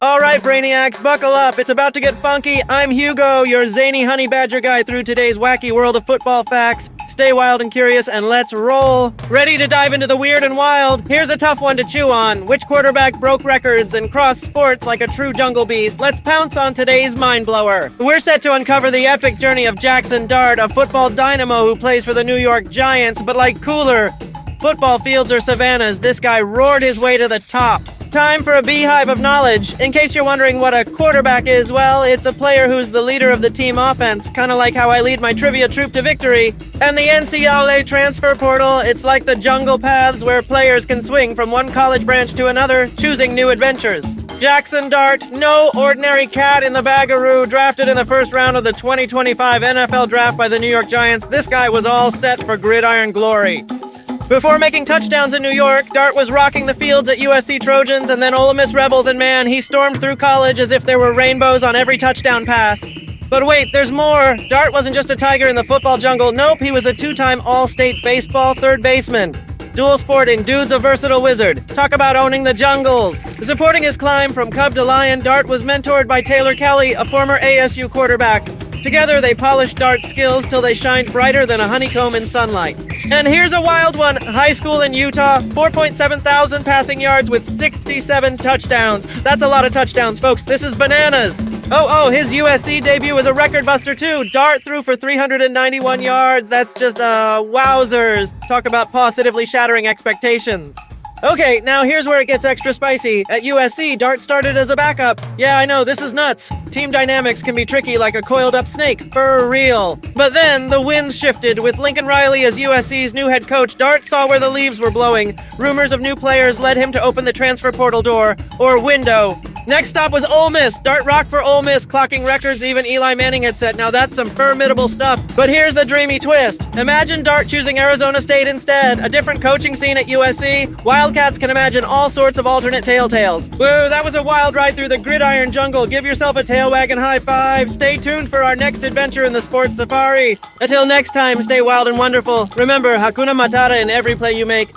Alright, Brainiacs, buckle up. It's about to get funky. I'm Hugo, your zany honey badger guy through today's wacky world of football facts. Stay wild and curious, and let's roll. Ready to dive into the weird and wild? Here's a tough one to chew on. Which quarterback broke records and crossed sports like a true jungle beast? Let's pounce on today's mind blower. We're set to uncover the epic journey of Jaxson Dart, a football dynamo who plays for the New York Giants, but like cooler football fields or savannas, this guy roared his way to the top. Time for a beehive of knowledge. In case you're wondering what a quarterback is, well, it's a player who's the leader of the team offense, kind of like how I lead my trivia troop to victory. And the NCAA transfer portal, it's like the jungle paths where players can swing from one college branch to another, choosing new adventures. Jaxson Dart, no ordinary cat in the bagaroo, drafted in the first round of the 2025 NFL draft by the New York Giants. This guy was all set for gridiron glory. Before making touchdowns in New York, Dart was rocking the fields at USC Trojans and then Ole Miss Rebels, and man, he stormed through college as if there were rainbows on every touchdown pass. But wait, there's more. Dart wasn't just a tiger in the football jungle. Nope, he was a two-time All-State baseball third baseman. Dual sporting, dude's a versatile wizard. Talk about owning the jungles. Supporting his climb from cub to lion, Dart was mentored by Taylor Kelly, a former ASU quarterback. Together, they polished Dart's skills till they shined brighter than a honeycomb in sunlight. And here's a wild one. High school in Utah, 4.7 thousand passing yards with 67 touchdowns. That's a lot of touchdowns, folks. This is bananas. His USC debut was a record buster, too. Dart threw for 391 yards. That's just, wowzers. Talk about positively shattering expectations. Okay, now here's where it gets extra spicy. At USC, Dart started as a backup. Yeah, I know, this is nuts. Team dynamics can be tricky like a coiled up snake, for real. But then, the winds shifted. With Lincoln Riley as USC's new head coach, Dart saw where the leaves were blowing. Rumors of new players led him to open the transfer portal door, or window. Next stop was Ole Miss. Dart rocked for Ole Miss, clocking records even Eli Manning had set. Now that's some formidable stuff. But here's the dreamy twist. Imagine Dart choosing Arizona State instead. A different coaching scene at USC. Wildcats can imagine all sorts of alternate telltales. Woo, that was a wild ride through the gridiron jungle. Give yourself a tail wagging high five. Stay tuned for our next adventure in the sports safari. Until next time, stay wild and wonderful. Remember, Hakuna Matata in every play you make.